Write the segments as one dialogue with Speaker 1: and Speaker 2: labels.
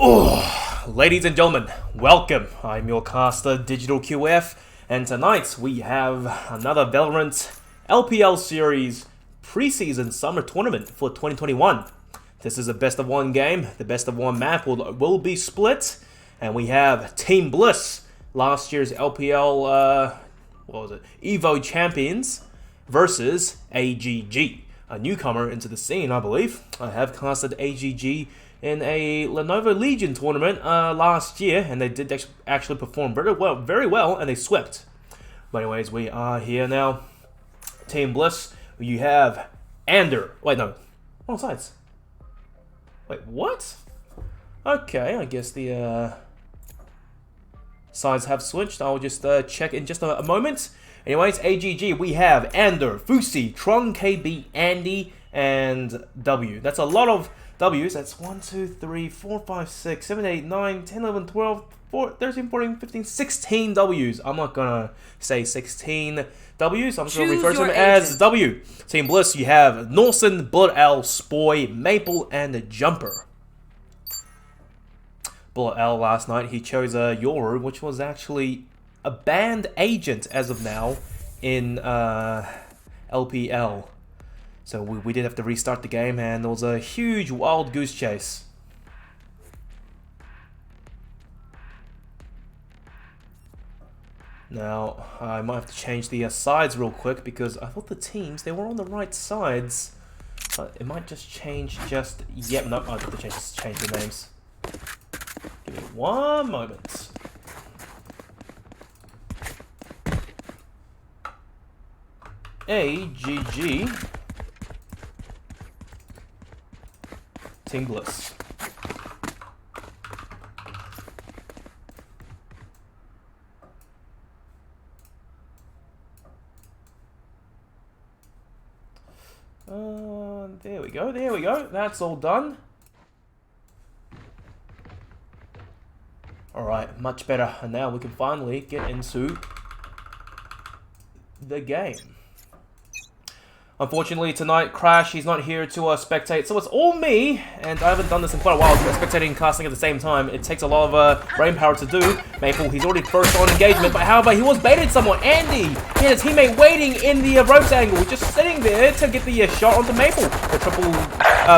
Speaker 1: Oh, ladies and gentlemen, welcome. I'm your caster, DigitalQF, and tonight we have another Valorant LPL series preseason summer tournament for 2021. This is a best of one game. The best of one map will be split, and we have Team Bliss, last year's LPL Evo champions, versus AGG, a newcomer into the scene, I believe. I have casted AGG in a Lenovo Legion tournament last year, and they did actually perform very well, and they swept. But anyways, we are here now. Team Bliss, you have wait, no, wrong sides. Wait, what? Okay, I guess the sides have switched. I'll just check in just a moment. Anyways, AGG, we have Ander, Fusi, Tron, KB, Andy, and W. That's a lot of W's. That's 1, 2, 3, 4, 5, 6, 7, 8, 9, 10, 11, 12, 13, 14, 15, 16 W's. I'm not gonna say 16 W's. I'm just gonna refer to them as W. Team Bliss, you have Norson, Bullet L, Spoy, Maple, and Jumper. Bullet L last night, he chose a Yoru, which was actually a banned agent as of now in LPL. So we did have to restart the game, and there was a huge wild goose chase. Now, I might have to change the sides real quick, because I thought the teams, they were on the right sides. But it might just change just yet. No, I have to change the names. Give me one moment. AGG Team Bliss. There we go. That's all done. Alright, much better. And now we can finally get into the game. Unfortunately tonight, Crash, he's not here to spectate, so it's all me, and I haven't done this in quite a while, spectating and casting at the same time. It takes a lot of brain power to do. Maple, he's already first on engagement, but however, he was baited somewhat. Andy, he had his teammate waiting in the ropes angle, just sitting there to get the shot onto Maple. The triple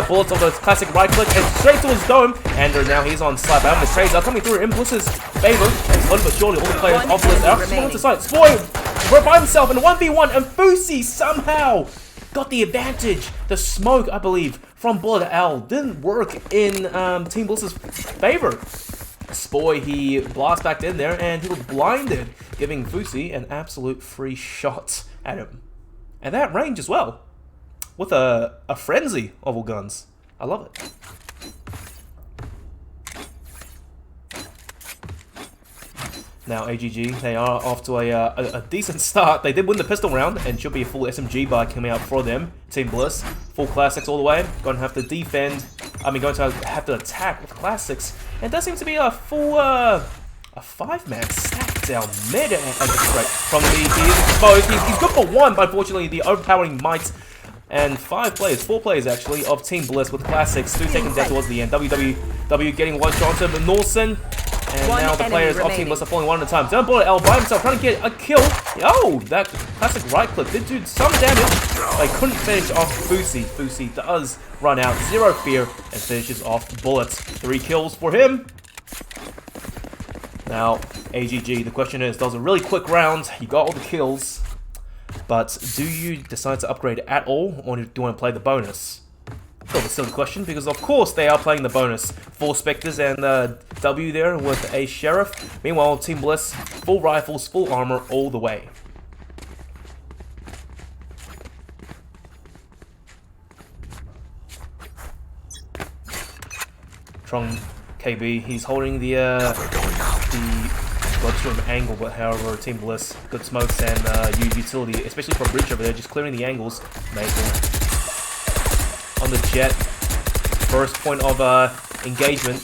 Speaker 1: bullets of the classic right click, and straight to his dome. And now he's on slap out. The trades are coming through in Bliss's favor, and slowly but surely all the players of Bliss are on to side. Spoy by himself in a 1v1, and Fusi somehow got the advantage. The smoke, I believe, from Bullet L didn't work in Team Bliss's favor. Spoy, he blast backed in there, and he was blinded, giving Fusi an absolute free shot at him. And that range as well, with a frenzy of all guns. I love it. Now AGG, they are off to a decent start. They did win the pistol round, and should be a full SMG buy coming out for them. Team Bliss, full classics all the way. Going to have to defend. Going to have to attack with classics. And it does seem to be a full a 5-man stack down mid from the exposed. He's good for one, but unfortunately the overpowering might. And 4 players actually, of Team Bliss with classics. 2 taken down towards the end. WW getting one shot onto Norson. And now the players of Team Bliss are falling one at a time. Down Bullet L by himself, trying to get a kill. Oh, that classic right click did do some damage. They couldn't finish off Fusi. Fusi does run out, 0 fear, and finishes off Bullet. 3 kills for him. Now, AGG, the question is, that was a really quick round. You got all the kills. But do you decide to upgrade at all, or do you want to play the bonus? Sort of a silly question, because of course they are playing the bonus. 4 Spectres and W there with a Sheriff. Meanwhile, Team Bliss, full rifles, full armor all the way. Tron KB, he's holding the Bloodstream angle, but however, Team Bliss, good smokes and utility, especially from Breach over there, just clearing the angles. Maple on the jet, first point of engagement.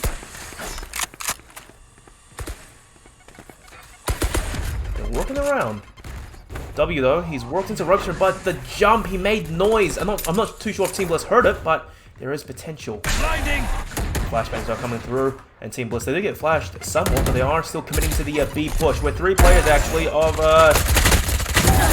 Speaker 1: They're working around. W though, he's worked into rupture, but the jump, he made noise. I'm not too sure if Team Bliss heard it, but there is potential. Blinding flashbangs are coming through, and Team Bliss, they did get flashed somewhat, but they are still committing to the B push, with 3 players actually of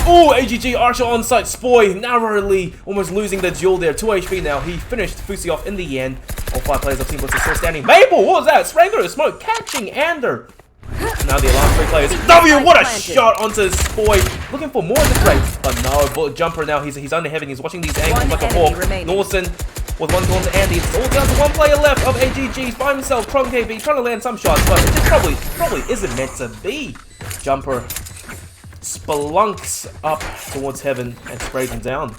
Speaker 1: ooh, AGG Archer on site. Spoy narrowly almost losing the duel there. 2 HP now. He finished Fusi off in the end. All 5 players of Team Bliss are still standing. Maple, what was that? Spraying through the smoke, catching Ander. Now the last 3 players. W, what a shot onto Spoy. Looking for more of the race, but no. Bullet Jumper now. He's under heaven. He's watching these angles like a hawk. Norson with 1 goal to Andy. It's all down to 1 player left of AGG. He's by himself. Tron KB trying to land some shots, but it just probably isn't meant to be. Jumper spelunks up towards heaven and sprays him down.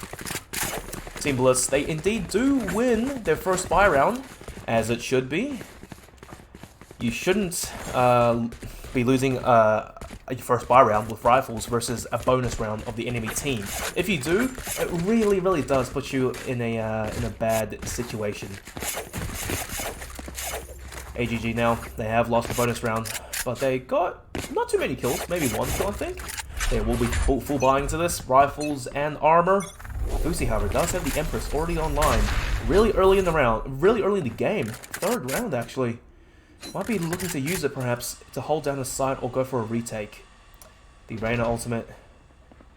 Speaker 1: Team Bliss, they indeed do win their first buy round, as it should be. You shouldn't be losing a first buy round with rifles versus a bonus round of the enemy team. If you do, it really does put you in a bad situation. AGG now, they have lost the bonus round, but they got not too many kills, maybe 1 kill I think. They will be full buying to this, rifles and armor. Fusi, however, does have the Empress already online. Really early in the round, really early in the game. 3rd round, actually. Might be looking to use it, perhaps, to hold down the site or go for a retake. The Reyna ultimate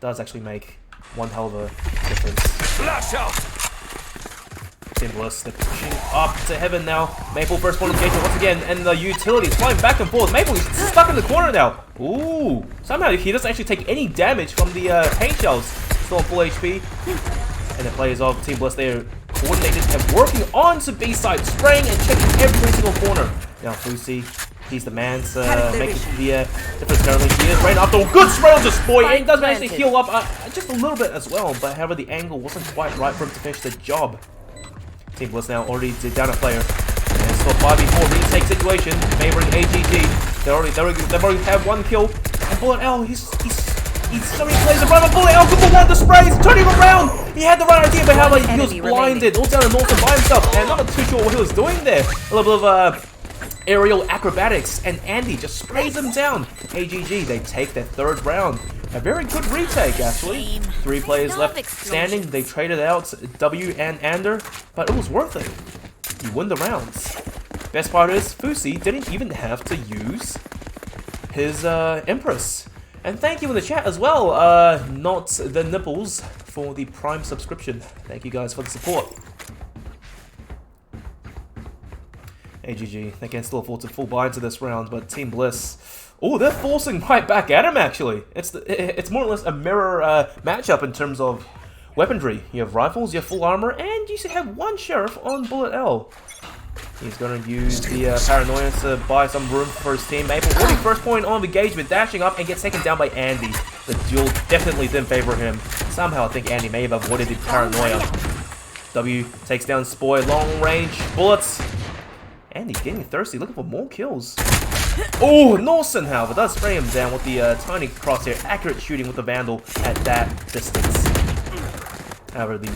Speaker 1: does actually make one hell of a difference. Flash out! Team Bliss, they're pushing up to heaven now. Maple first point engagement once again, and the utilities flying back and forth. Maple, he's stuck in the corner now. Ooh, somehow he doesn't actually take any damage from the paint shells. Still on full HP. And the players of Team Bliss, they're coordinated and working on to B side, spraying and checking every single corner. Now Fusi, he's the man to make the difference currently. He is right after a good spray on the Spoy, and he does manage to heal up just a little bit as well, but however the angle wasn't quite right for him to finish the job. Team Bliss now already down a player. And still 5v4 retake situation, favoring AGG. They've already had 1 kill. And Bullet L, he's so many plays in front of Bullet L, good for 1 of the sprays, turning around! He had the right idea, but however he was blinded. All down in Norton by himself, and I'm not too sure what he was doing there. A little bit of aerial acrobatics, and Andy just sprays him down. AGG, they take their 3rd round. A very good retake, actually. 3 players left standing. They traded out W and Ander, but it was worth it. You win the rounds. Best part is, Fusi didn't even have to use his Empress. And thank you in the chat as well, not the nipples, for the Prime subscription. Thank you guys for the support. AGG, they can still afford to full buy into this round, but Team Bliss, oh, they're forcing right back at him, actually. It's more or less a mirror matchup in terms of weaponry. You have rifles, you have full armor, and you should have 1 sheriff on Bullet L. He's going to use the paranoia to buy some room for his team. Maple winning first point on engagement, dashing up and gets taken down by Andy. The duel definitely didn't favor him. Somehow I think Andy may have avoided the paranoia. W takes down Spoy, long range bullets. Andy getting thirsty, looking for more kills. Oh, Norson, however, does spray him down with the tiny crosshair. Accurate shooting with the Vandal at that distance. However, the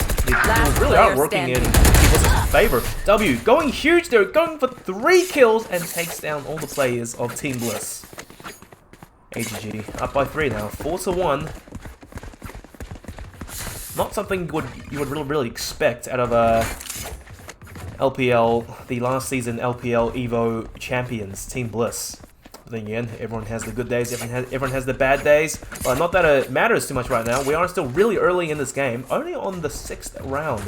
Speaker 1: really are working in Team favor. W going huge. They're going for 3 kills and takes down all the players of Team Bliss. AGG up by 3 now, 4-1. Not something you would really expect out of LPL, the last season LPL Evo champions, Team Bliss. But then again, everyone has the good days, everyone has the bad days. Not that it matters too much right now. We are still really early in this game, only on the 6th round.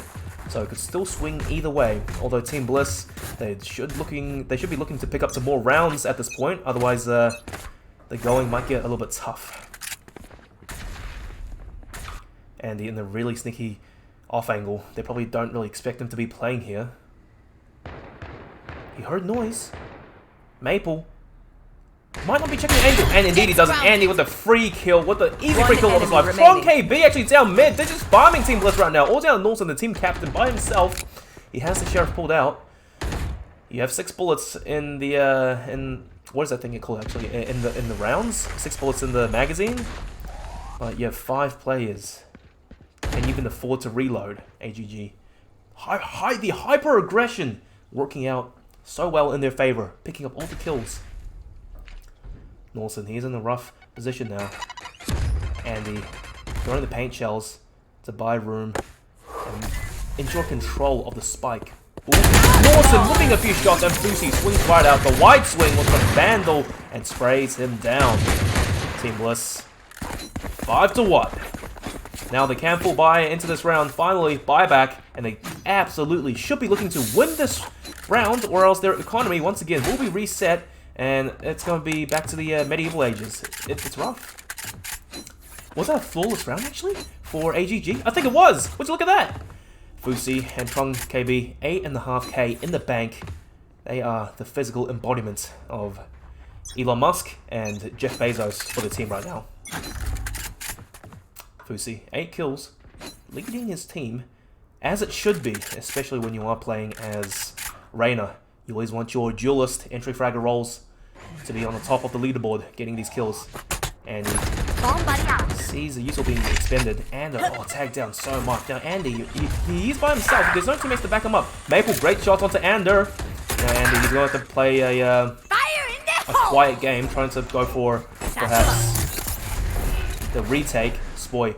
Speaker 1: So it could still swing either way. Although Team Bliss, they should be looking to pick up some more rounds at this point. Otherwise, the going might get a little bit tough. And in the really sneaky off angle, they probably don't really expect him to be playing here. He heard noise. Maple might not be checking the angle, and indeed he doesn't. Andy with the free kill, with the easy free kill of his life. Tron KB actually down mid. They're just bombing Team Bliss right now. All down Norton, the team captain by himself. He has the sheriff pulled out. You have 6 bullets in the what is that thing you call actually in the rounds? 6 bullets in the magazine. But you have 5 players. Can you even afford to reload? AGG. The hyper aggression working out so well in their favor, picking up all the kills. Norson, he's in a rough position now. Andy throwing the paint shells to buy room and ensure control of the spike. Norton whipping a few shots, and Fusi swings right out. The wide swing was from Vandal and sprays him down. Team Bliss 5-1. Now they can full buy into this round, finally buyback, and they absolutely should be looking to win this round, or else their economy once again will be reset, and it's going to be back to the medieval ages. It's rough. Was that a flawless round actually for AGG? I think it was. Would you look at that? Fusi and Trung KB, 8.5k in the bank. They are the physical embodiment of Elon Musk and Jeff Bezos for the team right now. Fusi, 8 kills, leading his team as it should be, especially when you are playing as Reyna. You always want your duelist entry fragger roles to be on the top of the leaderboard, getting these kills. And he sees the usual being expended. And tagged down so much. Now Andy, he's by himself. There's no teammates to back him up. Maple, great shot onto Ander. Now Andy, he's going to have to play a quiet game, trying to go for perhaps the retake. Spoy.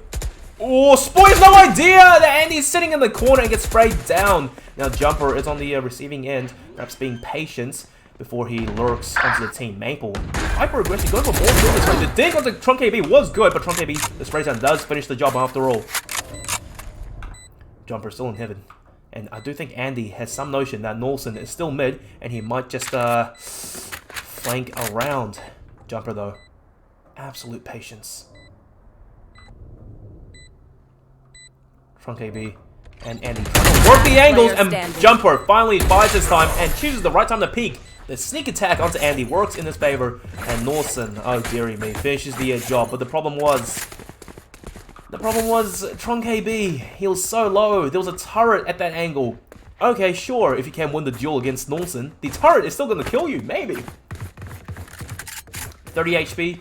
Speaker 1: Oh, Spoy has no idea that Andy's sitting in the corner and gets sprayed down. Now Jumper is on the receiving end, perhaps being patient before he lurks onto the team. Maple, hyper aggressive, going for more kills this way. The dig onto Trung KB was good, but Trung KB, the spray down does finish the job after all. Jumper still in heaven. And I do think Andy has some notion that Norson is still mid, and he might just flank around. Jumper though, absolute patience. Trung KB and Andy work the angles, and Jumper finally buys his time and chooses the right time to peek. The sneak attack onto Andy works in his favor, and Norson, oh dearie me, finishes the job. But the problem was Trung KB. He was so low. There was a turret at that angle. Okay, sure, if you can win the duel against Norson, the turret is still going to kill you, maybe. 30 HP.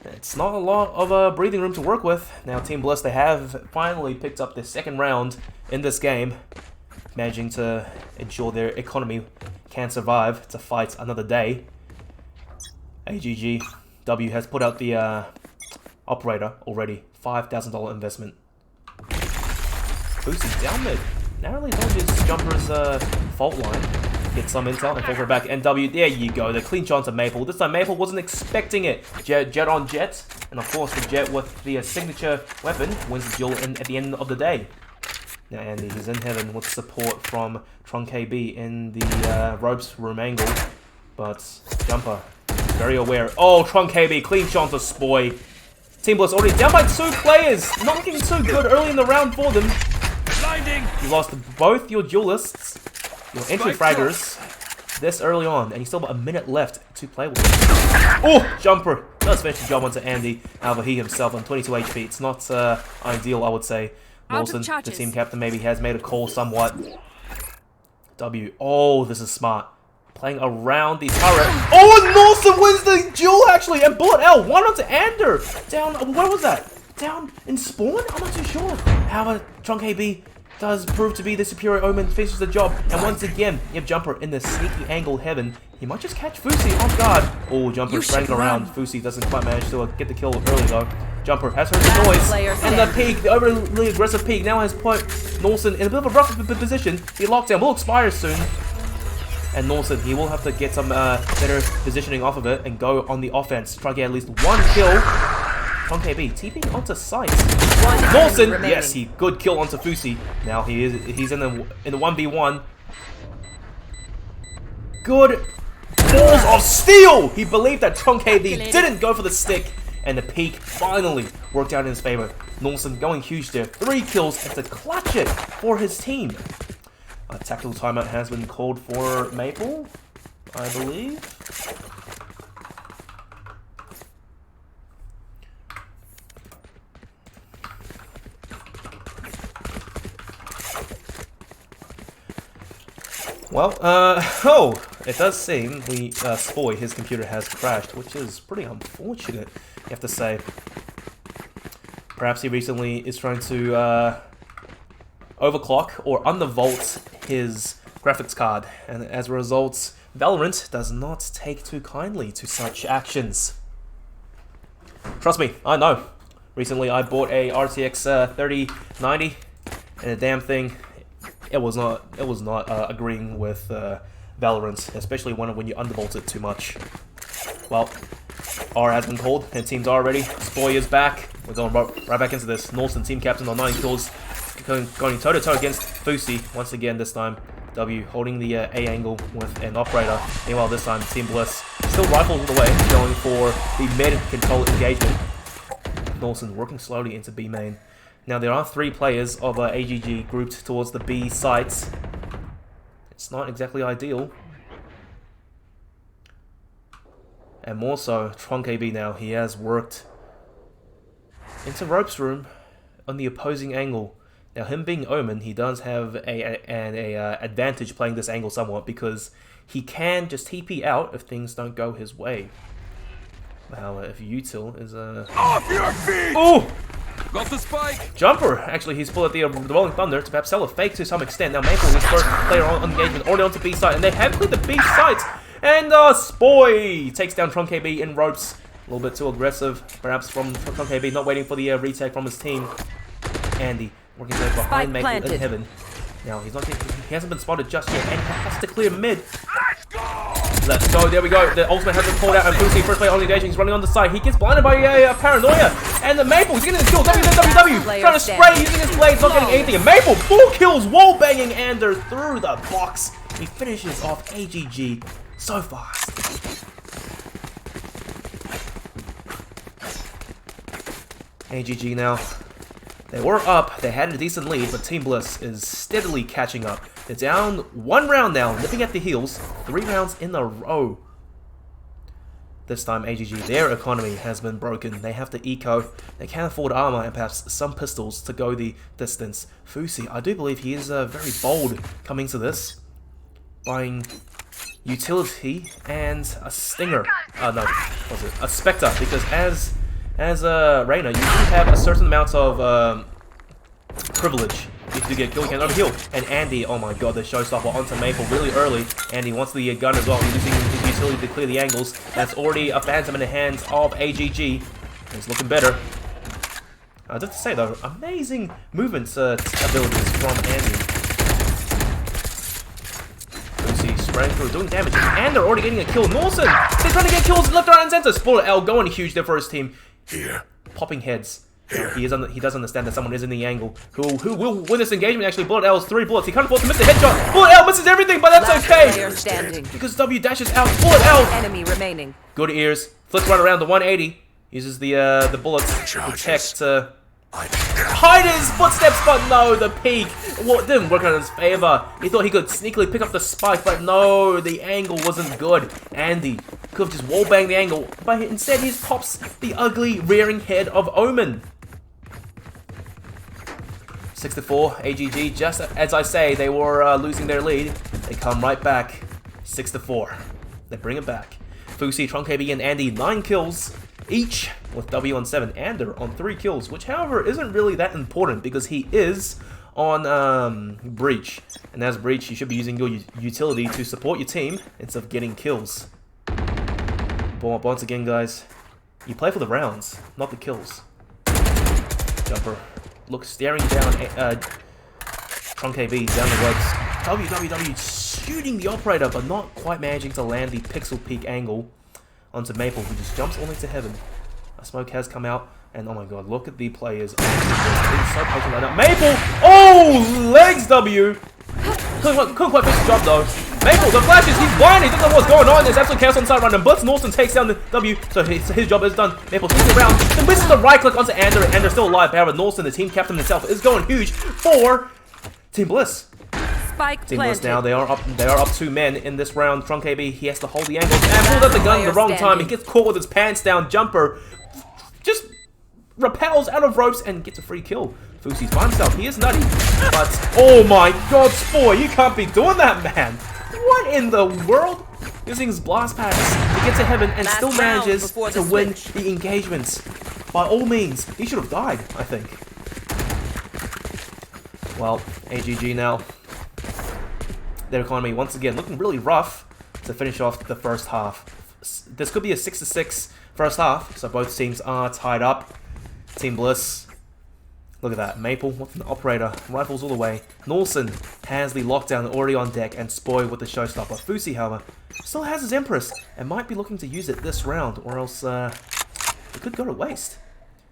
Speaker 1: It's not a lot of breathing room to work with. Now Team Bliss, they have finally picked up their second round in this game, managing to ensure their economy can survive to fight another day. AGG W has put out the operator already. $5,000 investment. Fusi down mid. Narrowly dodges Jumper's fault line. Get some intel and filter back. NW, there you go. The clean shot to Maple. This time Maple wasn't expecting it. Jet on Jet. And of course the Jet with the signature weapon wins the duel at the end of the day. Now Andy, he's in heaven with support from Trung KB in the ropes room angle. But Jumper, very aware. Oh, Trung KB, clean shot to Spoy. Team Bliss already down by 2 players. Not looking too good early in the round for them. Blinding. You lost both your duelists, your entry fraggers, this early on, and you still got a minute left to play with. Oh, Jumper does finish the job onto Andy. However, he himself on 22 HP. It's not ideal, I would say. Wilson, the team captain, maybe has made a call somewhat. W. Oh, this is smart. Playing around the turret. Oh, and Norson wins the duel, actually. And Bullet L, 1 onto Ander. Down, where was that? Down in spawn? I'm not too sure. However, Trung KB does prove to be the superior omen, finishes the job. And once again, you have Jumper in the sneaky angle heaven. He might just catch Fusi off guard. Oh, Jumper spraying around. Fusi doesn't quite manage to get the kill early, though. Jumper has heard the noise, and the peek, the overly aggressive peek, now has put Norson in a bit of a rough position. The lockdown will expire soon, and Norson, he will have to get some better positioning off of it and go on the offense. Try to get at least 1 kill. Trung KB TPing onto site. Norson, yes, he good kill onto Fusi. Now he's in the 1v1. Good balls of steel. He believed that Trung KB didn't go for the stick. And the peak finally worked out in his favor. Norson going huge there. 3 kills and to clutch it for his team. A tactical timeout has been called for Maple, I believe. Well, it does seem Spoy, his computer has crashed, which is pretty unfortunate, you have to say. Perhaps he recently is trying to overclock or undervolt his graphics card, and as a result, Valorant does not take too kindly to such actions. Trust me, I know. Recently I bought a RTX 3090, and the damn thing, it was not agreeing with Valorant, especially when you undervolt it too much. Well, R has been called, and team's R ready. Spoy is back. We're going right back into this. Norton, team captain on 9 kills, going toe-to-toe against Fusi once again this time. W holding the A angle with an operator. Meanwhile, this time, Team Bliss still rifles all the way, going for the mid control engagement. Norton working slowly into B main. Now, there are 3 players of AGG grouped towards the B sites. It's not exactly ideal. And more so, Tron KB now, he has worked into Rope's room on the opposing angle. Now, him being Omen, he does have an advantage playing this angle somewhat, because he can just TP out if things don't go his way. Wow, if Util is
Speaker 2: Off your feet!
Speaker 1: Oh!
Speaker 2: Got the spike!
Speaker 1: Jumper! Actually, he's pulled at the Rolling Thunder to perhaps sell a fake to some extent. Now, Maple, his first player on engagement, already onto B side, and they have cleared the B sites. And Spoy takes down Tron KB in ropes. A little bit too aggressive, perhaps from Tron KB, not waiting for the retake from his team. Andy working there behind Maple in heaven. Now, he hasn't been spotted just yet, and he has to clear mid. Let's go, there we go. The ultimate has been pulled out, and Fusi, first player on engaging, he's running on the side. He gets blinded by Paranoia, and the Maple, he's getting his kill. WWW, trying to spray using his blades, not getting anything. And Maple, 4 kills, wall banging Ander through the box. He finishes off AGG so fast. AGG now. They were up, they had a decent lead, but Team Bliss is steadily catching up. They're down 1 round now, nipping at the heels, 3 rounds in a row. This time, AGG, their economy has been broken. They have to eco, they can't afford armor and perhaps some pistols to go the distance. Fusi, I do believe he is very bold coming to this, buying utility and a stinger. No, was it a Spectre? Because as Reyna, you do have a certain amount of privilege. If you get killed, you cannot heal. And Andy, oh my god, the showstopper onto Maple really early. Andy wants the gun as well. He's using his utility to clear the angles. That's already a Phantom in the hands of AGG. It's looking better. I have to say though, amazing movement abilities from Andy. Spraying through, doing damage, and they're already getting a kill. Norton, they're trying to get kills left, right, and center. Spoiler L going huge there for his team.
Speaker 2: Here.
Speaker 1: Popping heads. Here. He does understand that someone is in the angle who will win this engagement. Actually, Bullet L's 3 bullets. He can't afford to miss the headshot. Bullet L misses everything, but that's okay. Because W dashes out. Bullet L.
Speaker 3: Enemy remaining.
Speaker 1: Good ears. Flips right around the 180. Uses the bullets to protect. Hide his footsteps, but no, the peak didn't work in his favor. He thought he could sneakily pick up the spike, but no, the angle wasn't good. Andy could have just wallbanged the angle, but instead he just pops the ugly rearing head of Omen. 6-4, AGG, just as I say, they were losing their lead. They come right back, 6-4. They bring it back. Fusi, Tron KB, and Andy, 9 kills each, with W on 7, Ander on 3 kills, which however isn't really that important because he is on Breach, and as Breach you should be using your utility to support your team instead of getting kills. But once again guys, you play for the rounds, not the kills. Jumper, look, staring down Tron KB down the ropes. WWW shooting the operator but not quite managing to land the pixel peak angle onto Maple, who just jumps all into heaven. A smoke has come out, and oh my god, look at the players. So patient right now. Maple! Oh! Legs W! Couldn't quite finish the job though. Maple, the flashes, he's blind, he doesn't know what's going on. There's absolute chaos on the side run, and Blitz Norton takes down the W, so his job is done. Maple swings around, then misses the right click onto Ander, and Ander still alive. However, Norton, the team captain himself, is going huge for Team Bliss. Team Bliss now, they are up 2 men in this round. Tron KB, he has to hold the angle and pulled out the gun at the wrong time. He gets caught with his pants down. Jumper just repels out of ropes and gets a free kill. Fusi's by himself, he is nutty. But, oh my god, Spoy, you can't be doing that, man. What in the world? Using his blast packs to get to heaven and still manages to win the engagements. By all means, he should have died, I think. Well, AGG now. Their economy once again looking really rough to finish off the first half. This could be a 6-6 first half, so both teams are tied up. Team Bliss Look at that. Maple with an operator. Rifles all the way. Norson has the lockdown already on deck, and Spoy with the showstopper. Fusi, however, still has his Empress and might be looking to use it this round, or else it could go to waste.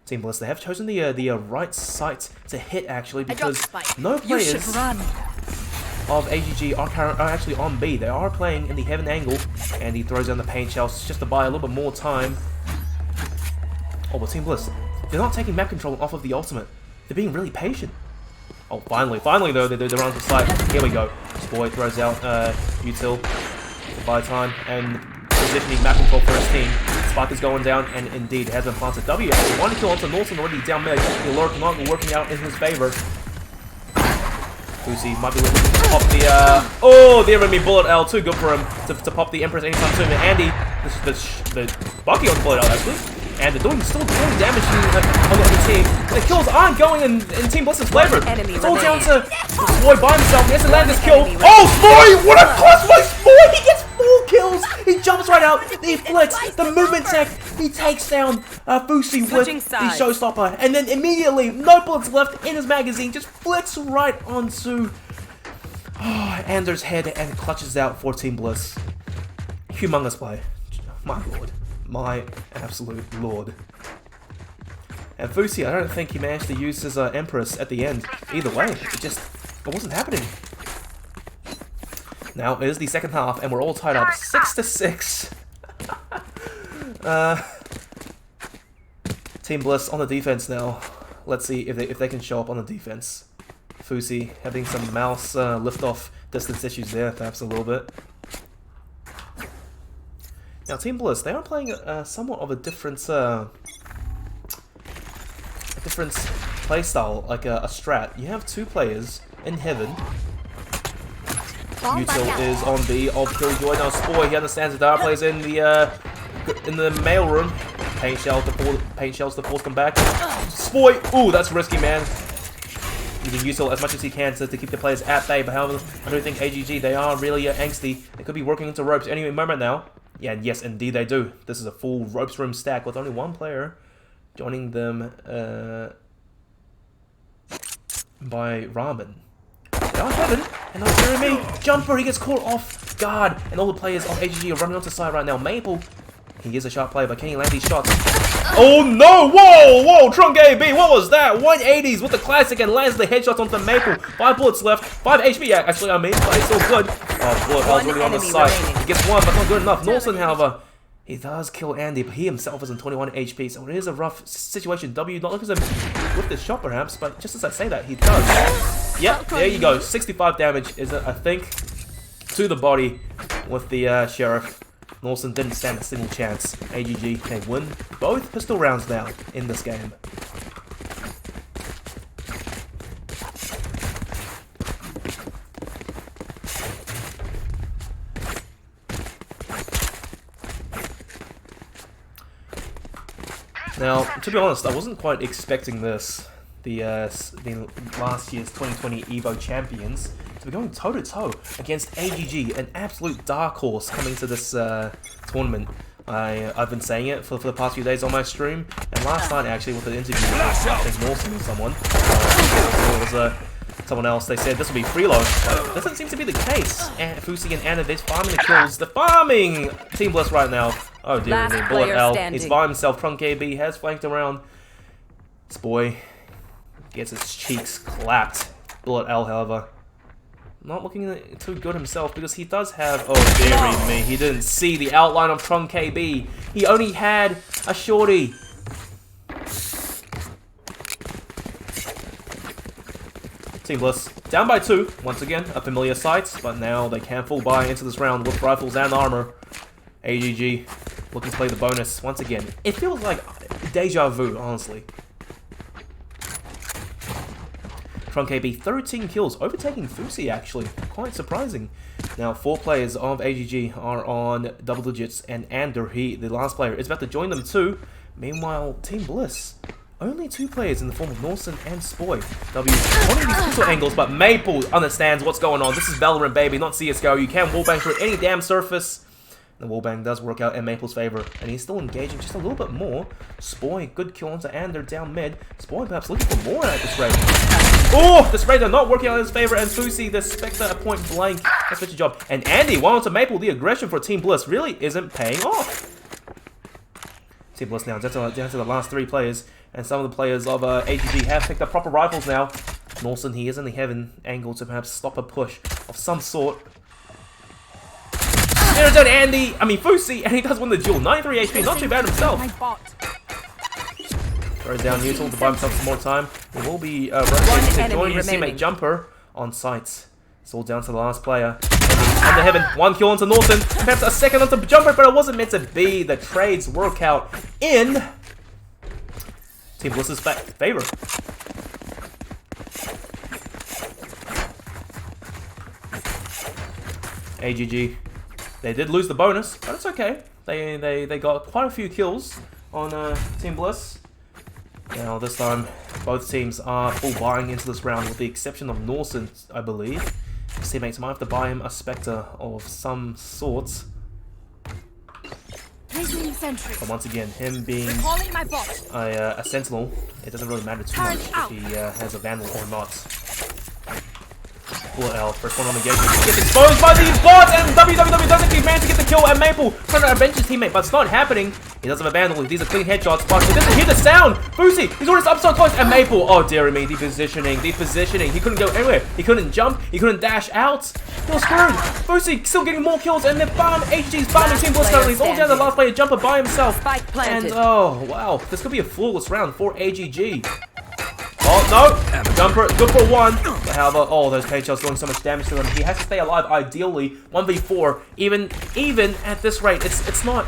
Speaker 1: Team Bliss, they have chosen the right site to hit, actually, because no players of AGG are actually on B. They are playing in the heaven angle, and he throws down the paint shells just to buy a little bit more time. Oh, but Team Bliss, they're not taking map control off of the ultimate. They're being really patient. Oh, finally though, they're on the side. Here we go. Spoy throws out util to buy time, and positioning map control for his team. Spike is going down, and indeed has been planted. W actually 1 kill onto Norton already down mid. The Lord not working out in his favor. Fusi might be looking to pop the oh, the enemy bullet L, too good for him to pop the Empress anytime soon. And Andy, the Bucky on the bullet L actually. And they're still doing damage on the team. The kills aren't going in Team Bliss's flavor. It's all down to Spoy by himself. He has to land this kill. Oh, Spoy! What a clutch by Spoy! He gets 4 kills. He jumps right out. The flicks, the movement tech. He takes down Fusi with the showstopper. And then immediately, no bullets left in his magazine. Just flicks right onto Anders' head and clutches out for Team Bliss. Humongous play. My lord. My absolute lord. And Fusi, I don't think he managed to use his Empress at the end. Either way, it wasn't happening. Now, it is the second half, and we're all tied up 6-6. Team Bliss on the defense now. Let's see if they can show up on the defense. Fusi having some mouse lift-off distance issues there, perhaps a little bit. Now, Team Bliss, they are playing somewhat of a different playstyle, like a strat. You have 2 players in heaven. Util is on B of Killjoy. Now, Spoy, he understands that there are players in the mailroom. Paint shells to force them back. Spoy, ooh, that's risky, man. Using Util as much as he can to keep the players at bay. But however, I don't think AGG, they are really angsty. They could be working into ropes any moment now. Yeah, and yes, indeed they do. This is a full ropes room stack with only 1 player joining them by Ramen. They are heaven, and now Jeremy, jumper, he gets caught off guard, and all the players of AGG are running onto side right now. Maple, he is a sharp player, but can he land these shots? Oh no! Whoa! Trunk AB, what was that? 180s with the classic and lands the headshot onto Maple. 5 bullets left, 5 HP actually, I mean, but it's still good. Oh, bullet hell's already on the side. He gets 1, but not good enough. Norton, however, he does kill Andy, but he himself is on 21 HP, so it is a rough situation. W not looking to with this shot perhaps, but just as I say that, he does. Yep, there you go. 65 damage is, I think, to the body with the Sheriff. Norton didn't stand a single chance. AGG can win both pistol rounds now in this game. Now, to be honest, I wasn't quite expecting this. The last year's 2020 EVO champions to be going toe-to-toe against AGG, an absolute dark horse coming to this tournament. I've been saying it for the past few days on my stream, and last night actually with an interview with I think Norton or someone, it was someone else, they said this will be freeload, but it doesn't seem to be the case. And Fusi and Anna, they're farming the kills. They're farming Team Bliss right now. Oh dear me, Bullet L, he's by himself. Trunk KB has flanked around. Spoy gets his cheeks clapped. Bullet L, however, not looking too good himself because he does have... Oh dearie me, he didn't see the outline of Trunk KB. He only had a shorty. Team Bliss down by 2. Once again, a familiar sight, but now they can full buy into this round with rifles and armor. AGG looking to play the bonus once again. It feels like deja vu, honestly. Trunk AB, 13 kills, overtaking Fusi actually, quite surprising. Now 4 players of AGG are on double digits, and Ander, the last player, is about to join them too. Meanwhile, Team Bliss, only 2 players in the form of Norton and Spoy. W, one of these pistol angles, but Maple understands what's going on. This is Valorant, baby, not CSGO. You can wallbang through any damn surface. The wallbang does work out in Maple's favor, and he's still engaging just a little bit more. Spoy, good kill onto Ander down mid. Spoy perhaps looking for more at this rate. Oh, the sprays are not working out in his favor, and Fusi, the Spectre at point blank. That's such a job. And Andy, while onto Maple, the aggression for Team Bliss really isn't paying off. Team Bliss now down to the last 3 players, and some of the players of AGG have picked up proper rifles now. Norson, he is in the heaven angle to perhaps stop a push of some sort. There's an Andy, Fusi, and he does win the duel. 93 HP, not too bad himself. Throws down neutral to buy himself some more time. He will be joining his teammate Jumper on site. It's all down to the last player. And the heaven, 1 kill onto Norton, perhaps a second onto Jumper, but it wasn't meant to be. The trades work out in Team Bliss's favor. AGG. They did lose the bonus, but it's okay. They got quite a few kills on Team Bliss. Now this time, both teams are full buying into this round, with the exception of Norson, I believe. His teammates might have to buy him a Spectre of some sort. But once again, him being a Sentinel, it doesn't really matter too much if he has a Vandal or not. Bullet L, first one on the engagement, gets exposed by these bots, and WWW doesn't manage to get the kill, and Maple trying to avenge his teammate, but it's not happening. He does have a Vandal, these are clean headshots, but he doesn't hear the sound. Fusi, he's already up so close, and Maple, oh dearie me, the positioning, he couldn't go anywhere, he couldn't jump, he couldn't dash out, he was screwed. Fusi still getting more kills, and then bam, AGG's bombing Team Bliss currently, he's all down to the last player, Jumper by himself, and oh wow, this could be a flawless round for AGG. Oh, no! Jumper, good for 1. But however, oh, those cage shells doing so much damage to him. He has to stay alive, ideally. 1v4. Even at this rate, it's not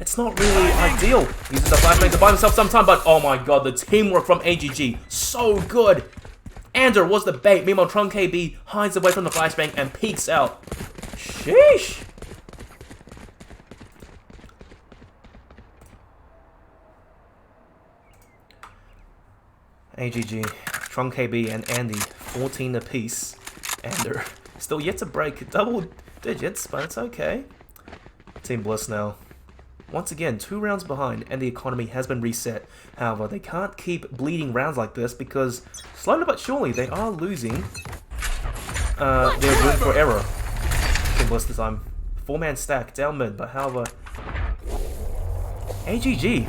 Speaker 1: really ideal. Uses the flashbang to buy himself some time, but oh my god, the teamwork from AGG, so good. Ander was the bait. Meanwhile, Trunk KB hides away from the flashbang and peeks out. Sheesh. AGG, Trunk KB, and Andy, 14 apiece. Ander still yet to break double digits, but it's okay. Team Bliss now. Once again, 2 rounds behind, and the economy has been reset. However, they can't keep bleeding rounds like this because, slowly but surely, they are losing their room for error. Team Bliss this time. 4-man stack, down mid, but however, AGG,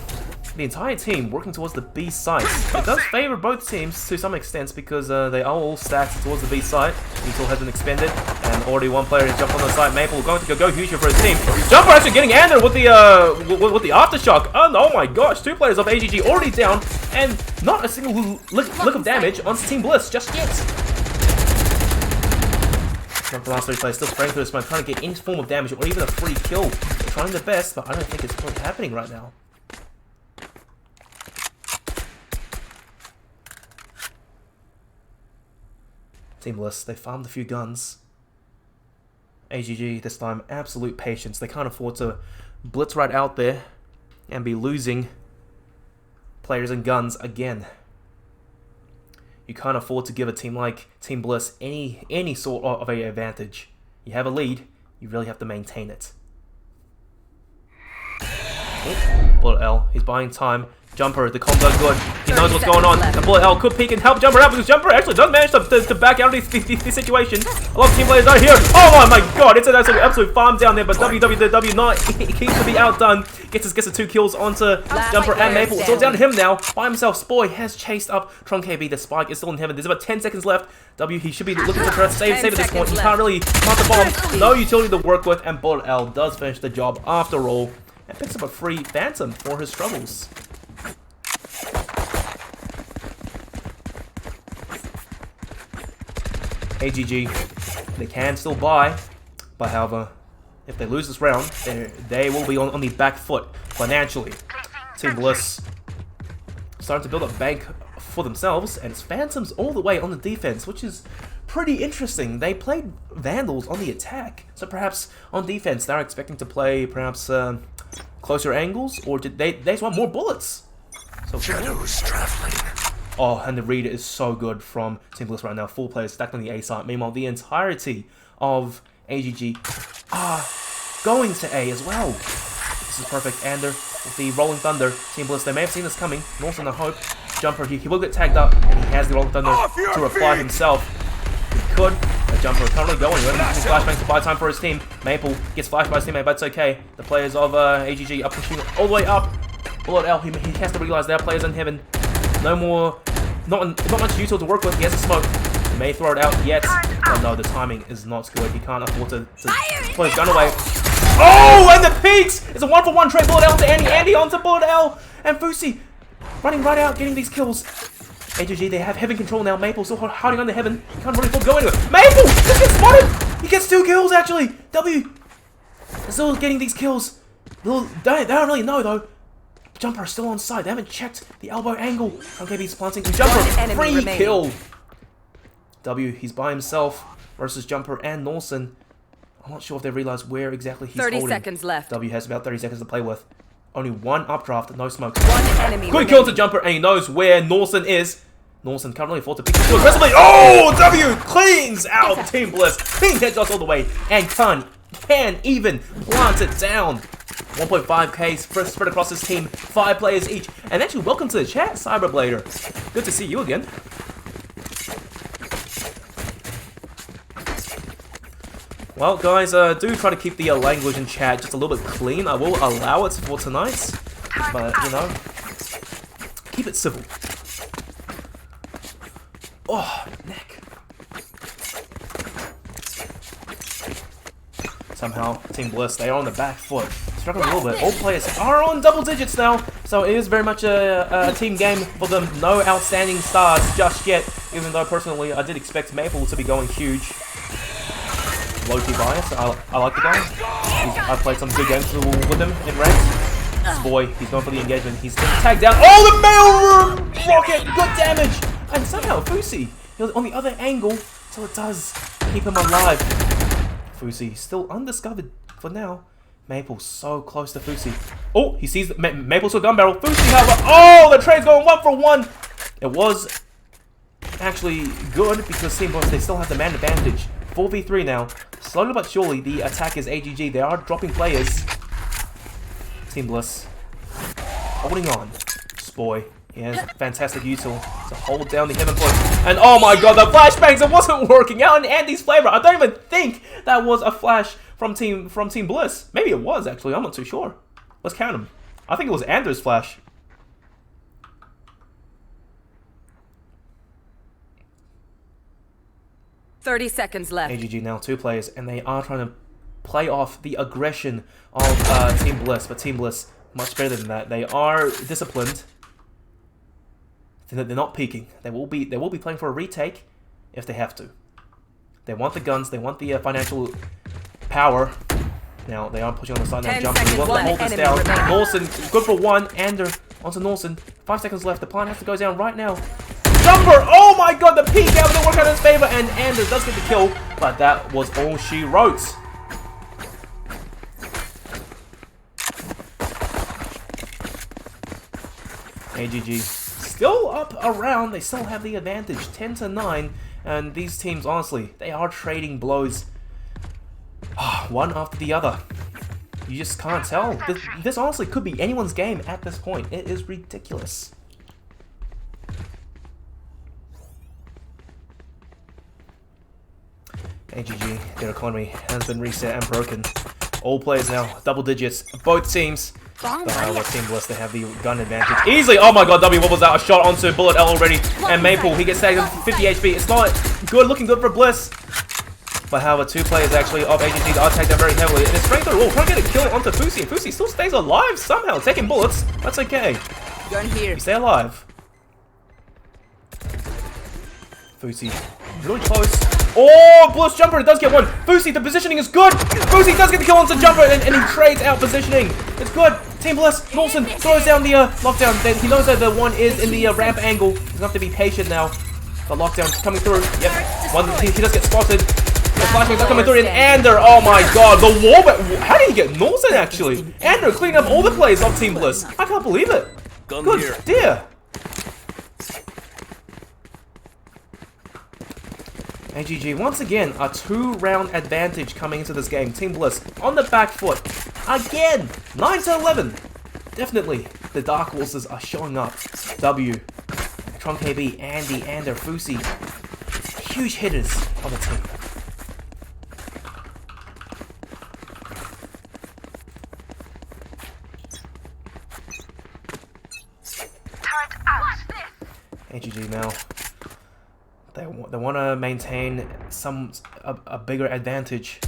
Speaker 1: the entire team working towards the B site. It does favor both teams to some extent because they are all stacked towards the B site. Neutral has been expended, and already 1 player has jumped on the site. Maple going to go huge for his team. Jumper actually getting Ander with the aftershock. Oh my gosh, 2 players of AGG already down, and not a single lick of damage on Team Bliss just yet. Not the last 3 players still spraying through this smoke, trying to get any form of damage or even a free kill. They're trying their best, but I don't think it's really happening right now. Team Bliss, they farmed a few guns. AGG, this time, absolute patience. They can't afford to blitz right out there and be losing players and guns again. You can't afford to give a team like Team Bliss any sort of an advantage. You have a lead, you really have to maintain it. Oh, Bullet L, he's buying time. Jumper, the combo good. He knows what's going on. The Bullet L could peek and help Jumper out because Jumper actually does manage to back out of this situation. A lot of team players are here. Oh my god, it's an absolute farm down there, but WWW not keen to be outdone. Gets the 2 kills onto Jumper and Maple. It's all down to him now. By himself, Spoy has chased up Trunk KB. The spike is still in heaven. There's about 10 seconds left. He should be looking to try to save at this point. He can't really plant the bomb. No utility to work with, and Bullet L does finish the job after all. And picks up a free Phantom for his struggles. AGG, they can still buy, but however, if they lose this round, they will be on the back foot financially. Team Bliss starting to build a bank for themselves, and it's Phantoms all the way on the defense, which is pretty interesting. They played Vandals on the attack, so perhaps on defense they're expecting to play perhaps closer angles, or did they just want more bullets? So shadows traveling. Oh, and the read is so good from Team Bliss right now. 4 players stacked on the A site. Meanwhile, the entirety of AGG are going to A as well. This is perfect. Ander with the Rolling Thunder. Team Bliss, they may have seen this coming. Norton, I hope. Jumper, he will get tagged up, and he has the Rolling Thunder to reply himself. He could. A Jumper currently going. He's using flashbangs to buy time for his team. Maple gets flashed by his teammate, but it's okay. The players of AGG are pushing all the way up. Bullet L, he has to realize there are players in heaven. No more, not much util to work with. He has a smoke. He may throw it out yet. Oh no, the timing is not good. He can't afford to put his gun away. Oh, and the peaks! It's a 1-for-1 trade. Bullet L to Andy. Andy onto Bullet L. And Fusi running right out, getting these kills. AGG, they have heaven control now. Maple still hiding under heaven. He can't really go anywhere. Maple just gets spotted! He gets 2 kills actually. W is still getting these kills. They don't really know though. Jumper still on side. They haven't checked the elbow angle. Okay, he's planting. Jumper, free kill. W, he's by himself versus Jumper and Norson. I'm not sure if they realize where exactly he's
Speaker 3: 30
Speaker 1: holding.
Speaker 3: seconds left.
Speaker 1: W has about 30 seconds to play with. Only 1 updraft, no smoke.
Speaker 3: Good
Speaker 1: kill to Jumper, and he knows where Norson is. Norson can't really afford to pick him too aggressively. Oh, W cleans out Team Bliss. Clean headshots all the way, and can even plant it down. 1.5k spread across his team, 5 players each. And actually, welcome to the chat, Cyberblader. Good to see you again. Well, guys, do try to keep the language in chat just a little bit clean. I will allow it for tonight, but, you know, keep it civil. Oh, neck. Somehow, Team Bliss, they are on the back foot. Struggling a little bit. All players are on double digits now, so it is very much a team game for them. No outstanding stars just yet, even though personally I did expect Maple to be going huge. Low-key bias. I like the guy. I've played some good games with him in ranked. This boy, he's going for the engagement. He's been tagged down. Oh, the mailroom rocket! Good damage! And somehow, Fusi, he was on the other angle, so it does keep him alive. Fusi, still undiscovered for now. Maple so close to Fusi. Oh, he sees Maple's a gun barrel. Fusi, however, oh, the trade's going 1-for-1. It was actually good because Team Bliss, they still have the man advantage. 4v3 now. Slowly but surely, the attack is AGG. They are dropping players. Team Bliss holding on. Spoy, he has fantastic util to hold down the heaven push. And oh my god, the flashbangs, it wasn't working out in Andy's flavor. I don't even think that was a flash from Team Bliss. Maybe it was actually. I'm not too sure. Let's count them. I think it was Anders' flash.
Speaker 3: $30 seconds left.
Speaker 1: AGG now 2 players, and they are trying to play off the aggression of Team Bliss, but Team Bliss much better than that. They are disciplined. They're not peeking. They will be playing for a retake if they have to. They want the guns. They want the financial power. Now they are pushing on the side now. Jumping. He wants to hold this down. Norson, good for 1. Ander onto Norson. 5 seconds left. The plan has to go down right now. Jumper! Oh my god, the peek out didn't work out in his favor, and Ander does get the kill, but that was all she wrote. AGG still up around. They still have the advantage, 10-9, and these teams, honestly, they are trading blows one after the other. You just can't tell. This honestly could be anyone's game at this point. It is ridiculous. AGG, their economy has been reset and broken. All players now, double digits, both teams. But however, Team Bliss, they have the gun advantage. Easily, oh my god, W wobbles out a shot onto Bullet L already. And Maple, he gets tagged with 50 HP. It's not good, looking good for Bliss. But however, 2 players actually of AGG are tagged down very heavily. And it's straight through the wall, trying to get a kill onto Fusi. And Fusi still stays alive somehow, taking bullets. That's okay.
Speaker 3: Gun here.
Speaker 1: You stay alive. Fusi, really close. Oh, Bliss Jumper, it does get 1. Fusi, the positioning is good. Fusi does get the kill onto Jumper, and he trades out positioning. It's good. Team Bliss, Norson throws down the lockdown. He knows that the 1 is in the ramp angle. He's going to have to be patient now. The lockdown's coming through. Yep. He does get spotted. The flashbangs are coming through, and Ander, oh my god, the wall. How did he get Norson actually? Ander cleaning up all the plays of Team Bliss. I can't believe it. Good dear. AGG, once again, a 2-round advantage coming into this game. Team Bliss on the back foot. Again! 9-11. Definitely, the Dark Horses are showing up. W, Tron KB, Andy, Ander, Fusi. Huge hitters of the team. AGG now. They want to maintain a bigger advantage.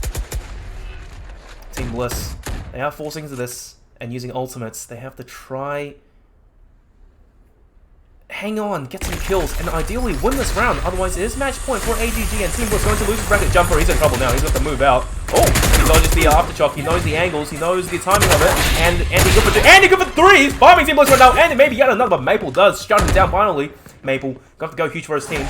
Speaker 1: Team Bliss, they are forcing into this and using ultimates. They have to try, hang on, get some kills, and ideally win this round. Otherwise, it is match point for AGG, and Team Bliss going to lose his bracket. Jumper, he's in trouble now. He's got to move out. Oh, he dodges the aftershock. He knows the angles. He knows the timing of it. And Andy good for 2. Andy good for 3. He's bombing Team Bliss right now. And maybe yet another, but Maple does shut him down finally. Maple got to go huge for his team.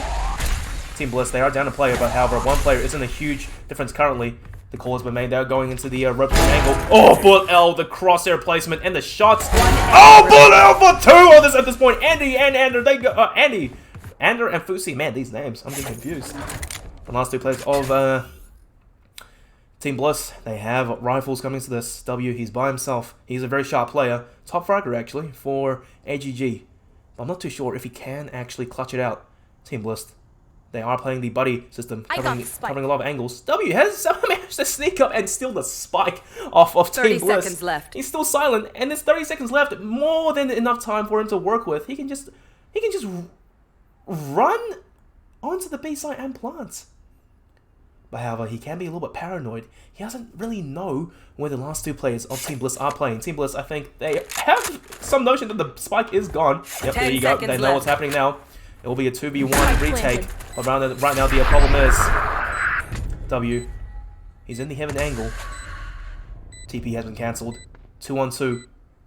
Speaker 1: Team Bliss, they are down a player, but however, one player isn't a huge difference currently. The call has been made. They're going into the rope angle. Oh, Bullet L, the crosshair placement and the shots. Oh, Bullet L for 2 on this at this point. Andy and Ander, they go. Andy, Ander and Fusi. Man, these names, I'm getting confused. The last 2 players of Team Bliss, they have rifles coming to this. W, he's by himself. He's a very sharp player. Top fragger, actually, for AGG. But I'm not too sure if he can actually clutch it out. Team Bliss, they are playing the buddy system, covering a lot of angles. W has somehow managed to sneak up and steal the spike off of Team Bliss.
Speaker 3: 30 seconds left.
Speaker 1: He's still silent, and there's 30 seconds left. More than enough time for him to work with. He can just run onto the B side and plant. But however, he can be a little bit paranoid. He doesn't really know where the last 2 players of Team Bliss are playing. Team Bliss, I think they have some notion that the spike is gone. Yep, there you go. They know what's happening now. It will be a 2v1 retake. But right now, the problem is W. He's in the heaven angle. TP has been cancelled. 2-on-2.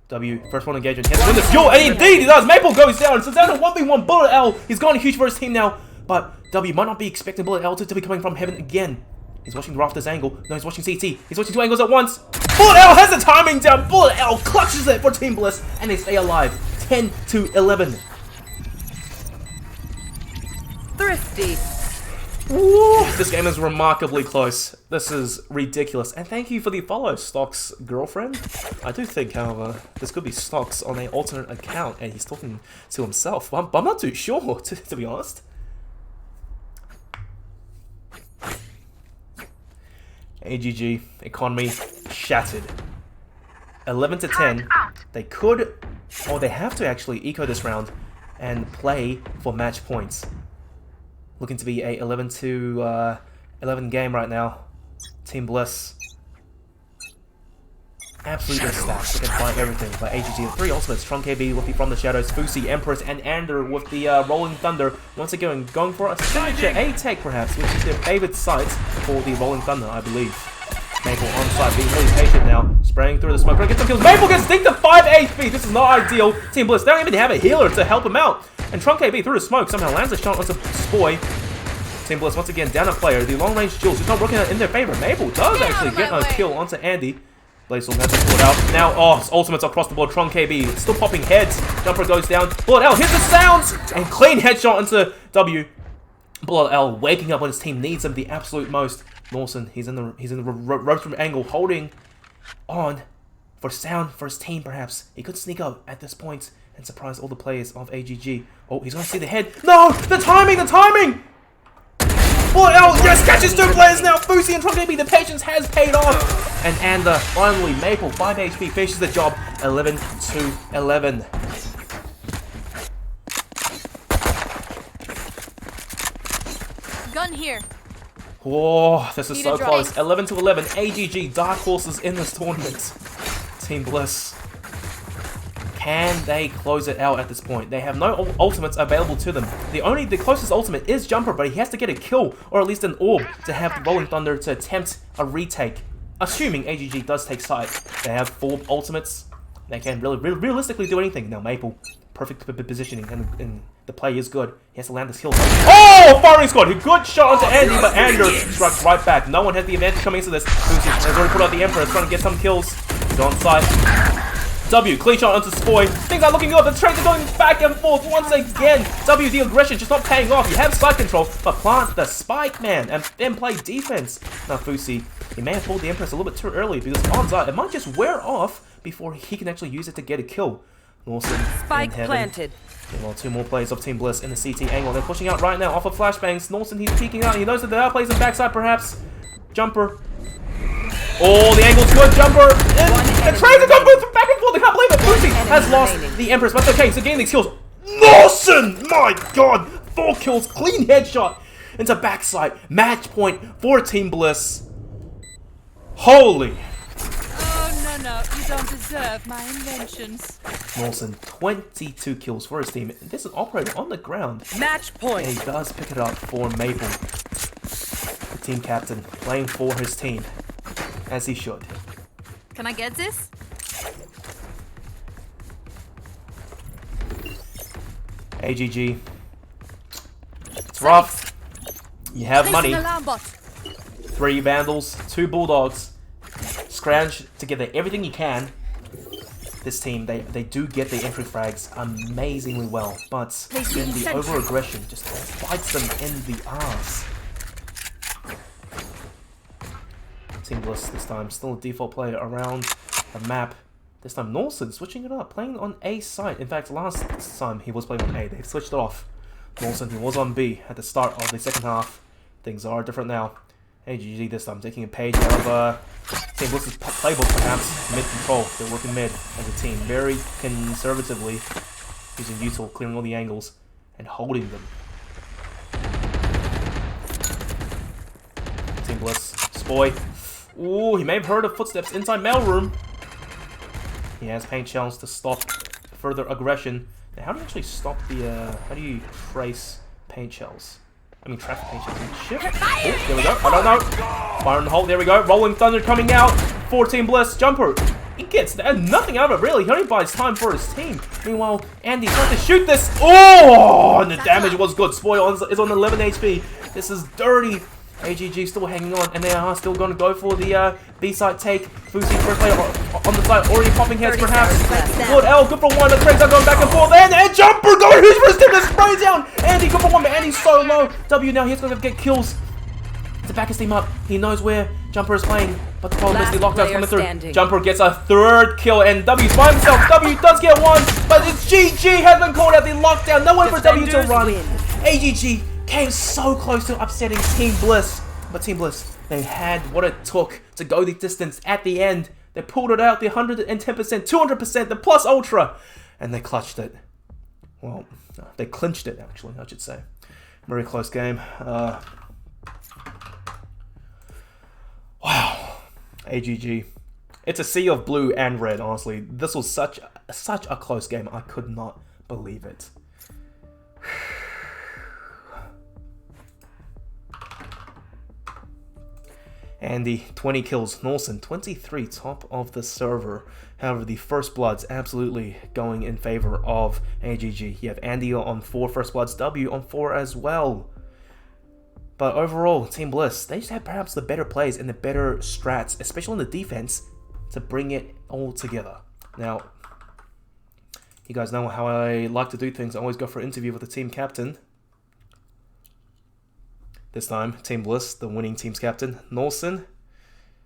Speaker 1: W. First one engagement. He has to win this duel. And indeed, he does. Maple goes down. So down to 1v1. Bullet L. He's gone huge for his team now. But W might not be expecting Bullet L to be coming from heaven again. He's watching the rafters angle. No, he's watching CT. He's watching 2 angles at once. Bullet L has the timing down. Bullet L clutches it for Team Bliss. And they stay alive. 10-11.
Speaker 3: Thrifty.
Speaker 1: Ooh, this game is remarkably close. This is ridiculous. And thank you for the follow, Stock's girlfriend. I do think, however, this could be Stock's on an alternate account and he's talking to himself. But I'm not too sure, to be honest. AGG, economy shattered. 11-10. They could, or they have to actually eco this round and play for match points. Looking to be a 11-11 game right now. Team Bliss. Absolutely stacked. They can find everything. But AGG, 3 ultimates. Tron KB with the From the Shadows, Fusi, Empress, and Ander with the Rolling Thunder. Once again, going for a signature A-Tech perhaps, which is their favorite site for the Rolling Thunder, I believe. Maple on site, being really patient now. Spraying through the smoke. Gonna get some kills. Maple gets dinked to 5 HP. This is not ideal. Team Bliss, they don't even have a healer to help him out. And Tron KB through the smoke somehow lands a shot onto Spoy. Team Bliss once again down a player. The long range duels is not working out in their favor. Maple does actually get a kill onto Andy. Blaze will have to pull it out. Now, oh, ultimates across the board. Tron KB still popping heads. Jumper goes down. Bullet L hits the sounds and clean headshot into W. Bullet L waking up when his team needs him the absolute most. Lawson, he's in the rope room angle, holding on for sound for his team. Perhaps he could sneak up at this point and surprise all the players of AGG. Oh, he's gonna see the head. No, the timing, the timing. Bullet L, yes, catches 2 players now. Fusi and Tron KB, the patience has paid off. And Ander, finally, Maple, 5 HP, finishes the job, 11-11.
Speaker 3: Gun here.
Speaker 1: Whoa, this is so close. 11-11. AGG, Dark Horses in this tournament. Team Bliss. Can they close it out at this point? They have no ultimates available to them. The closest ultimate is Jumper, but he has to get a kill, or at least an orb, to have the Rolling Thunder to attempt a retake. Assuming AGG does take side. They have 4 ultimates. They can realistically do anything. Now Maple, perfect positioning, and the play is good. He has to land this kill. Oh, firing squad! A good shot onto Andy, but Ander strikes right back. No one has the advantage coming into this. Fusi has already put out the Emperor, trying to get some kills. He's on side. W, clean shot onto Spoy. Things are looking good. The trades are going back and forth once again. W, the aggression just not paying off. You have side control, but plant the spike, man, and then play defense. Now, Fusi, he may have pulled the Empress a little bit too early because odds are it might just wear off before he can actually use it to get a kill. Norson
Speaker 3: Spike planted.
Speaker 1: Well, 2 more players of Team Bliss in the CT angle. They're pushing out right now off of flashbangs. Norson, he's peeking out. He knows that there are players in backside, perhaps. Jumper. Oh, the angle's good. Jumper. The trades are going back and forth. I can't believe it. Fusi has lost the Empress, but it's okay. So getting these kills. Norson! My God! 4 kills. Clean headshot into backside. Match point for Team Bliss. Holy.
Speaker 3: No, you don't deserve my inventions.
Speaker 1: Norson, 22 kills for his team. This is operator on the ground.
Speaker 3: Match point.
Speaker 1: And he does pick it up for Maple. The team captain playing for his team. As he should.
Speaker 3: Can I get this?
Speaker 1: AGG. It's rough. You have money. 3 Vandals, 2 Bulldogs. Scrounge together everything you can. This team, they do get the entry frags amazingly well, but then the over-aggression just bites them in the ass. Team Bliss this time, still a default player around the map. This time Norson switching it up, playing on A site. In fact, last time he was playing on A, they've switched it off. Norson, he was on B at the start of the second half. Things are different now. AGG this time taking a page out of Team Bliss's playbook, perhaps. Mid control, they're working mid as a team, very conservatively, using util, clearing all the angles, and holding them. Team Bliss, Spoy. Ooh, he may have heard of footsteps inside mailroom. He has paint shells to stop further aggression. Now, how do you actually stop the, how do you trace paint shells? I mean, traffic paint shells. Shift. Oh, there we go. I don't know. Fire in the hole. There we go. Rolling Thunder coming out. 14 Bliss. Jumper. He gets nothing out of it, really. He only buys time for his team. Meanwhile, Andy trying to shoot this. Oh, and the damage was good. Spoil is on 11 HP. This is dirty. AGG still hanging on, and they are still going to go for the B-side take. Fusi first player on the side, already popping heads perhaps. Good L, good for 1. The trades are going back and forth, and Jumper going his first team to spray down. Andy, good for 1, but Andy's so low. W now, he's going to get kills to back his team up. He knows where Jumper is playing, but the problem is the lockdown's coming through. Jumper gets a 3rd kill, and W's by himself. W does get 1, but it's GG has been called out the lockdown. No one for W to run. AGG came so close to upsetting Team Bliss. But Team Bliss, they had what it took to go the distance at the end. They pulled it out, the 110%, 200%, the plus ultra. And they clutched it. Well, they clinched it, actually, I should say. Very close game. Wow. AGG. It's a sea of blue and red, honestly. This was such a close game. I could not believe it. Andy, 20 kills. Norson, 23, top of the server. However, the First Bloods absolutely going in favor of AGG. You have Andy on 4 First Bloods, W on 4 as well. But overall, Team Bliss, they just had perhaps the better plays and the better strats, especially on the defense, to bring it all together. Now, you guys know how I like to do things. I always go for an interview with the team captain. This time, Team Bliss, the winning team's captain, Norson.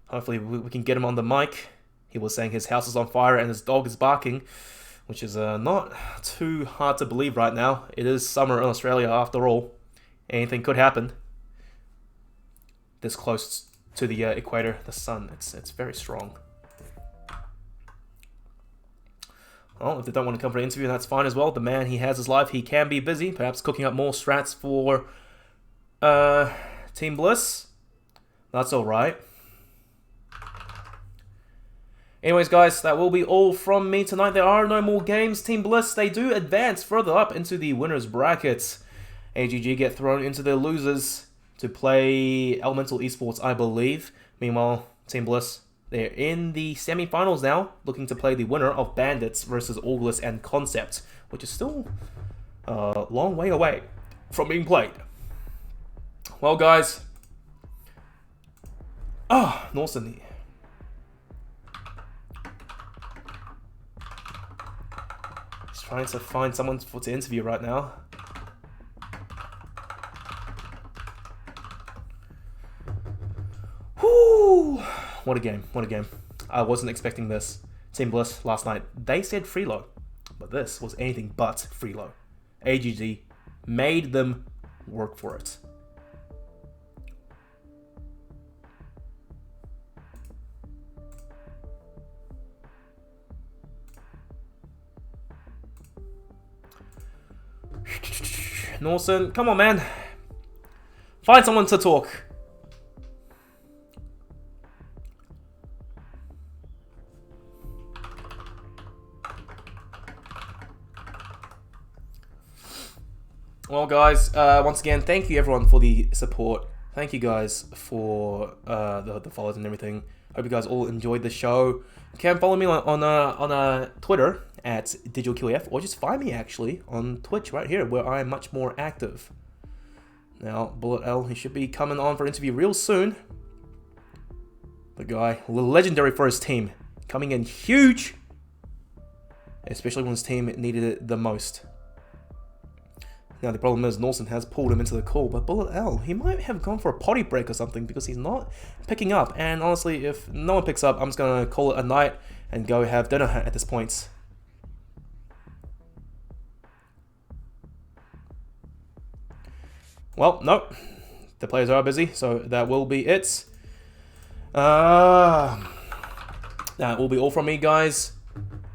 Speaker 1: Hopefully we can get him on the mic. He was saying his house is on fire and his dog is barking, which is not too hard to believe right now. It is summer in Australia after all. Anything could happen. This close to the equator, the sun, it's very strong. Well, if they don't want to come for an interview, that's fine as well. The man, he has his life. He can be busy, perhaps cooking up more strats for Team Bliss. That's alright. Anyways, guys, that will be all from me tonight. There are no more games. Team Bliss, they do advance further up into the winners brackets. AGG get thrown into the losers to play Elemental Esports, I believe. Meanwhile, Team Bliss, they're in the semi-finals now, looking to play the winner of Bandits versus August and Concept, which is still a long way away from being played. Well, guys. Norson. Just trying to find someone to interview right now. Whoo! What a game. What a game. I wasn't expecting this. Team Bliss last night, they said freelo, but this was anything but freelo. AGG made them work for it. Norson, come on, man. Find someone to talk. Well, guys, once again, thank you everyone for the support. Thank you guys for the follows and everything. Hope you guys all enjoyed the show. You can follow me on Twitter at DigitalQF, or just find me actually on Twitch right here, where I am much more active. Now, Bullet L, he should be coming on for interview real soon. The guy, legendary for his team, coming in huge, especially when his team needed it the most. Now, the problem is Norson has pulled him into the call, but Bullet L, he might have gone for a potty break or something because he's not picking up. And honestly, if no one picks up, I'm just going to call it a night and go have dinner at this point. Well, nope. The players are busy, so that will be it. That will be all from me, guys.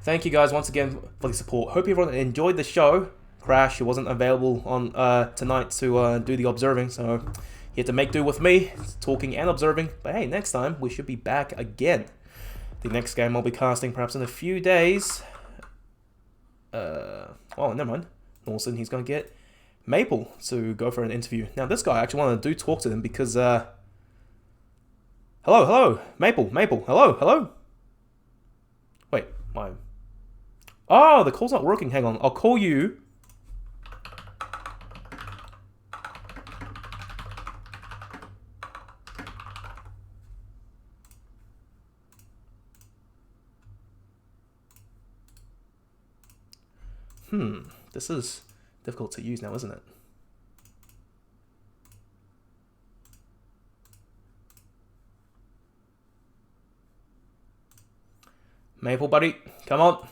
Speaker 1: Thank you guys once again for the support. Hope everyone enjoyed the show. Crash, who wasn't available on tonight to do the observing, so he had to make do with me, talking and observing. But hey, next time we should be back again. The next game I'll be casting perhaps in a few days. Oh, never mind. Norson, he's gonna get Maple to go for an interview. Now, this guy, I actually want to talk to him because hello, Maple, hello. Wait, my. Oh, the call's not working. Hang on, I'll call you. This is difficult to use now, isn't it? Maple, buddy, come on.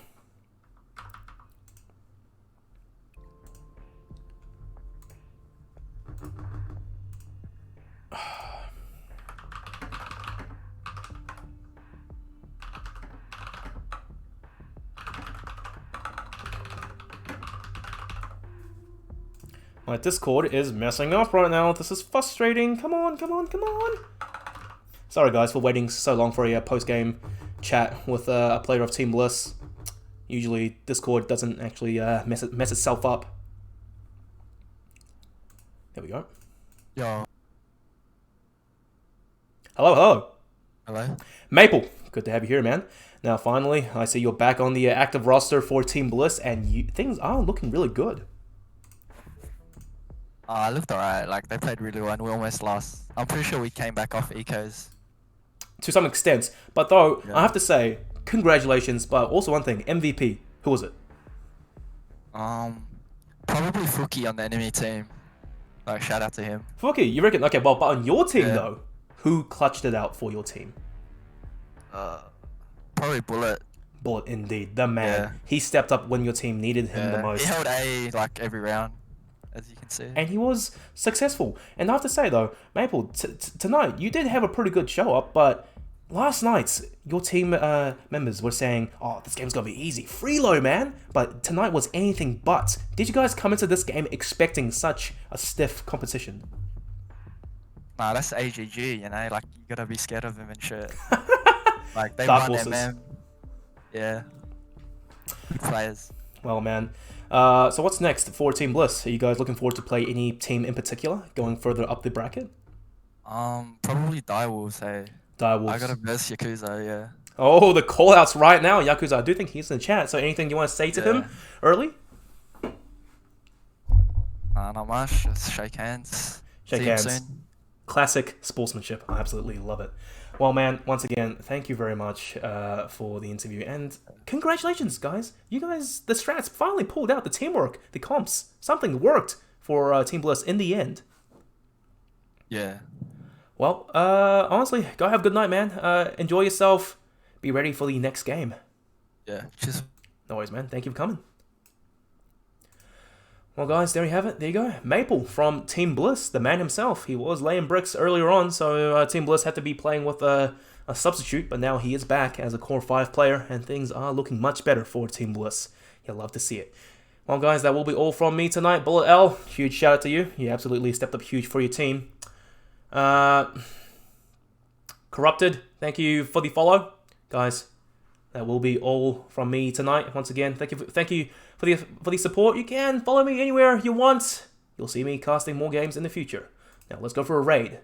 Speaker 1: My Discord is messing up right now. This is frustrating. Come on. Sorry guys for waiting so long for a post-game chat with a player of Team Bliss. Usually Discord doesn't actually mess itself up. There we go.
Speaker 4: Yo.
Speaker 1: Hello.
Speaker 4: Hello.
Speaker 1: Maple, good to have you here, man. Now finally, I see you're back on the active roster for Team Bliss, and things are looking really good.
Speaker 4: I looked alright, like they played really well and we almost lost. I'm pretty sure we came back off ecos.
Speaker 1: To some extent, but though,
Speaker 4: Yeah.
Speaker 1: I have to say, congratulations, but also one thing, MVP, who was it?
Speaker 4: Probably Fuki on the enemy team. Like, shout out to him.
Speaker 1: Fuki, you reckon? Okay, well, but on your team
Speaker 4: Yeah.
Speaker 1: though, who clutched it out for your team?
Speaker 4: Probably Bullet.
Speaker 1: Bullet, indeed, the man.
Speaker 4: Yeah.
Speaker 1: He stepped up when your team needed him the
Speaker 4: He
Speaker 1: most.
Speaker 4: held A like every round, as you can see.
Speaker 1: And he was successful. And I have to say though, Maple, tonight you did have a pretty good show up, but last night your team members were saying, "Oh, this game's gonna be easy, freelo, man." But tonight was anything but. Did you guys come into this game expecting such a stiff competition?
Speaker 4: Nah, that's AGG, you know, like you gotta be scared of him and shit. Like they
Speaker 1: Dark
Speaker 4: run
Speaker 1: horses.
Speaker 4: MM. Yeah. Good players.
Speaker 1: Well, man. So what's next for Team Bliss? Are you guys looking forward to play any team in particular going further up the bracket?
Speaker 4: Probably Direwolves, hey.
Speaker 1: Direwolves.
Speaker 4: I gotta verse Yakuza, yeah.
Speaker 1: Oh, the call-outs right now. Yakuza, I do think he's in the chat. So anything you want to say to him early?
Speaker 4: Not much. Just shake hands.
Speaker 1: Shake
Speaker 4: See him
Speaker 1: hands.
Speaker 4: soon.
Speaker 1: Classic sportsmanship. I absolutely love it. Well, man, once again, thank you very much for the interview, and congratulations, guys. You guys, the strats finally pulled out the teamwork, the comps. Something worked for Team Bliss in the end.
Speaker 4: Yeah.
Speaker 1: Well, honestly, go have a good night, man. Enjoy yourself. Be ready for the next game.
Speaker 4: Yeah. Just.
Speaker 1: No worries, man. Thank you for coming. Well, guys, there you have it. There you go. Maple from Team Bliss, the man himself. He was laying bricks earlier on, so Team Bliss had to be playing with a substitute, but now he is back as a Core 5 player, and things are looking much better for Team Bliss. You'll love to see it. Well, guys, that will be all from me tonight. Bullet L, huge shout out to you. You absolutely stepped up huge for your team. Corrupted, thank you for the follow. Guys, that will be all from me tonight. Once again, thank you for the support. You can follow me anywhere you want. You'll see me casting more games in the future. Now let's go for a raid.